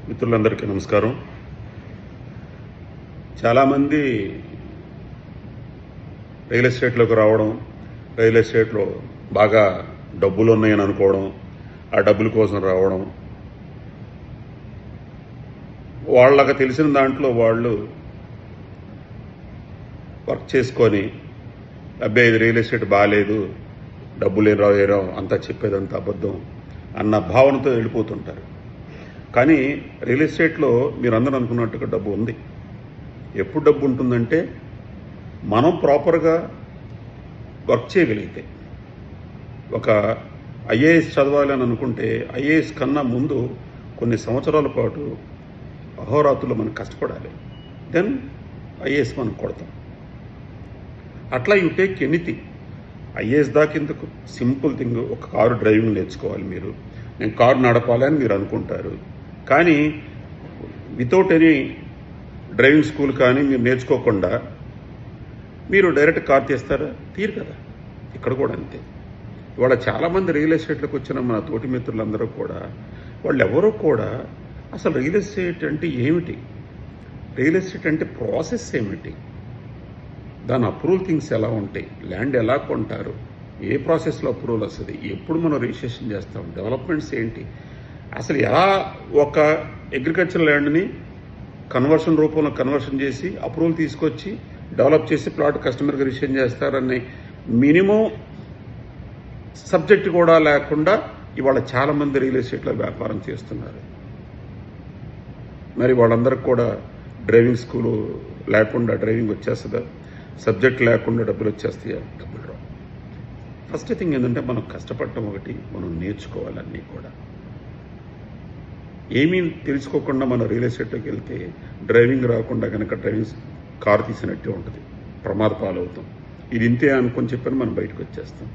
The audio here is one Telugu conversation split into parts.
మిత్రులందరికీ నమస్కారం. చాలామంది రియల్ ఎస్టేట్లోకి రావడం, రియల్ ఎస్టేట్లో బాగా డబ్బులు ఉన్నాయని అనుకోవడం, ఆ డబ్బుల కోసం రావడం, వాళ్ళకి తెలిసిన దాంట్లో వాళ్ళు వర్క్ చేసుకొని అబ్బాయి ఇది రియల్ ఎస్టేట్ బాగాలేదు, డబ్బులు ఏం రావేరాం అంతా చెప్పేదంతా అబద్ధం అన్న భావనతో వెళ్ళిపోతుంటారు. కానీ రియల్ ఎస్టేట్లో మీరందరూ అనుకున్నట్టుగా డబ్బు ఉంది. ఎప్పుడు డబ్బు ఉంటుందంటే మనం ప్రాపర్గా వర్క్ చేయగలిగితే. ఒక ఐఏఎస్ చదవాలి అని అనుకుంటే ఐఏఎస్ కన్నా ముందు కొన్ని సంవత్సరాల పాటు అహోరాత్రులు మనం కష్టపడాలి, దెన్ ఐఏఎస్ మనం కొడతాం. అట్లా యూ టేక్ ఎనీథింగ్. ఐఏఎస్ దాకెందుకు, సింపుల్ థింగ్. ఒక కారు డ్రైవింగ్ నేర్చుకోవాలి మీరు, నేను కారు నడపాలి అని మీరు అనుకుంటారు. కానీ వితౌట్ ఎనీ డ్రైవింగ్ స్కూల్ కానీ మీరు నేర్చుకోకుండా మీరు డైరెక్ట్ కార్ తీస్తారా? తీరు కదా. ఇక్కడ కూడా అంతే. ఇవాళ చాలామంది రియల్ ఎస్టేట్లకు వచ్చిన మన తోటి మిత్రులందరూ కూడా వాళ్ళు ఎవరో కూడా అసలు రియల్ ఎస్టేట్ అంటే ఏమిటి, రియల్ ఎస్టేట్ అంటే ప్రాసెస్ ఏమిటి, దాని అప్రూవల్ థింగ్స్ ఎలా ఉంటాయి, ల్యాండ్ ఎలా కొంటారు, ఏ ప్రాసెస్లో అప్రూవల్ వస్తుంది, ఎప్పుడు మనం రిజిస్ట్రేషన్ చేస్తాం, డెవలప్మెంట్స్ ఏంటి, అసలు ఎలా ఒక అగ్రికల్చర్ ల్యాండ్ని కన్వర్షన్ రూపంలో కన్వర్షన్ చేసి అప్రూవల్ తీసుకొచ్చి డెవలప్ చేసి ప్లాట్ కస్టమర్కి రిజిస్ట్రేషన్ చేస్తారని మినిమం సబ్జెక్ట్ కూడా లేకుండా ఇవాళ చాలామంది రియల్ ఎస్టేట్లో వ్యాపారం చేస్తున్నారు. మరి వాళ్ళందరికీ కూడా డ్రైవింగ్ స్కూలు లేకుండా డ్రైవింగ్ వచ్చేస్తుందా? సబ్జెక్ట్ లేకుండా డబ్బులు వచ్చేస్తాయా? డబ్బులు రావు. ఫస్ట్ థింగ్ ఏంటంటే మనం కష్టపడటం ఒకటి, మనం నేర్చుకోవాలన్నీ కూడా. ఏమీ తెలుసుకోకుండా మనం రియల్ ఎస్టేట్లోకి వెళ్తే డ్రైవింగ్ రాకుండా కనుక డ్రైవింగ్ కారు తీసినట్టే ఉంటుంది, ప్రమాద పాలవుతాం. ఇది ఇంతే అనుకొని చెప్పని మనం బయటకు వచ్చేస్తాం.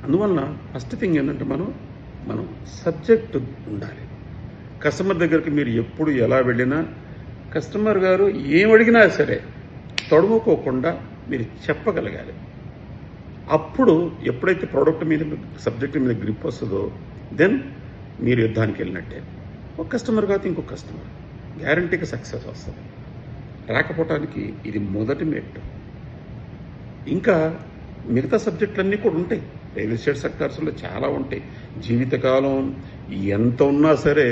అందువలన ఫస్ట్ థింగ్ ఏంటంటే మనం సబ్జెక్ట్ ఉండాలి. కస్టమర్ దగ్గరికి మీరు ఎప్పుడు ఎలా వెళ్ళినా కస్టమర్ గారు ఏం అడిగినా సరే తడుముకోకుండా మీరు చెప్పగలగాలి. అప్పుడు ఎప్పుడైతే ప్రోడక్ట్ మీద సబ్జెక్ట్ మీద గ్రిప్ వస్తుందో దెన్ మీరు యుద్ధానికి వెళ్ళినట్టే. ఒక కస్టమర్ కాదు ఇంకొక కస్టమర్ గ్యారంటీగా సక్సెస్ వస్తుంది. రాకపోవటానికి ఇది మొదటి మెట్టు. ఇంకా మిగతా సబ్జెక్టులన్నీ కూడా ఉంటాయి. రియల్ ఎస్టేట్ సెక్టార్స్లో చాలా ఉంటాయి. జీవితకాలం ఎంత ఉన్నా సరే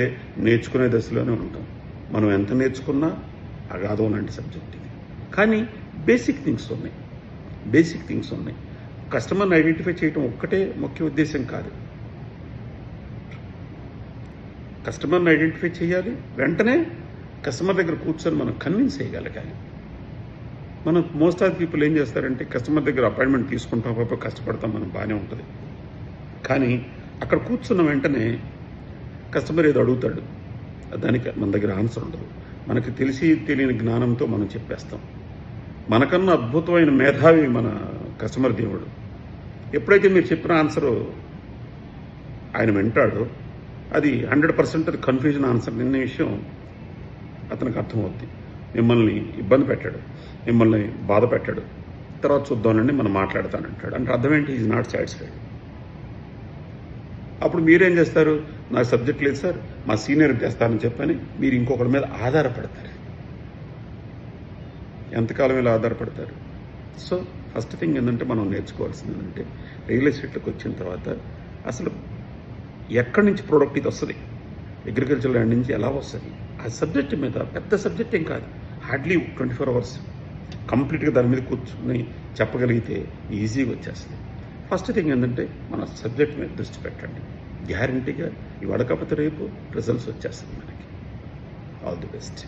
నేర్చుకునే దశలోనే ఉంటాం. మనం ఎంత నేర్చుకున్నా అగాధం లాంటి సబ్జెక్ట్ ఇది. కానీ బేసిక్ థింగ్స్ ఉన్నాయి. కస్టమర్ని ఐడెంటిఫై చేయడం ఒక్కటే ముఖ్య ఉద్దేశం కాదు. కస్టమర్ని ఐడెంటిఫై చేయాలి, వెంటనే కస్టమర్ దగ్గర కూర్చొని మనం కన్విన్స్ చేయగలగాలి. మనం మోస్ట్ ఆఫ్ పీపుల్ ఏం చేస్తారంటే కస్టమర్ దగ్గర అపాయింట్మెంట్ తీసుకుంటాం, పాప కష్టపడతాం, మనం బాగానే ఉంటుంది. కానీ అక్కడ కూర్చున్న వెంటనే కస్టమర్ ఏదో అడుగుతాడు, దానికి మన దగ్గర ఆన్సర్ ఉండదు. మనకి తెలిసి తెలియని జ్ఞానంతో మనం చెప్పేస్తాం. మనకన్నా అద్భుతమైన మేధావి మన కస్టమర్ దేవుడు. ఎప్పుడైతే మీరు చెప్పిన ఆన్సరు ఆయన వింటాడో అది 100% అది కన్ఫ్యూజన్ ఆన్సర్ నిన్న విషయం అతనికి అర్థమవుద్ది. మిమ్మల్ని ఇబ్బంది పెట్టాడు, మిమ్మల్ని బాధ పెట్టాడు, తర్వాత చూద్దానండి మనం మాట్లాడతానంటాడు. అంటే అర్థం ఏంటి? Is not satisfied. అప్పుడు మీరేం చేస్తారు? నాకు సబ్జెక్ట్ లేదు సార్, మా సీనియర్కి చేస్తానని చెప్పని మీరు ఇంకొకరి మీద ఆధారపడతారు. ఎంతకాలం ఇలా ఆధారపడతారు? సో ఫస్ట్ థింగ్ ఏంటంటే మనం నేర్చుకోవాల్సింది ఏంటంటే రియల్ ఎస్టేట్లోకి వచ్చిన తర్వాత అసలు ఎక్కడి నుంచి ప్రోడక్ట్ ఇది వస్తుంది, అగ్రికల్చర్ ల్యాండ్ నుంచి ఎలా వస్తుంది, ఆ సబ్జెక్ట్ మీద పెద్ద సబ్జెక్ట్ ఏం కాదు, హార్డ్లీ 24 hours కంప్లీట్గా దాని మీద కూర్చుని చెప్పగలిగితే ఈజీగా వచ్చేస్తుంది. ఫస్ట్ థింగ్ ఏంటంటే మన సబ్జెక్ట్ మీద దృష్టి పెట్టండి. గ్యారంటీగా ఇవాళ కాకపోతే రేపు రిజల్ట్స్ వచ్చేస్తుంది మనకి. All the best.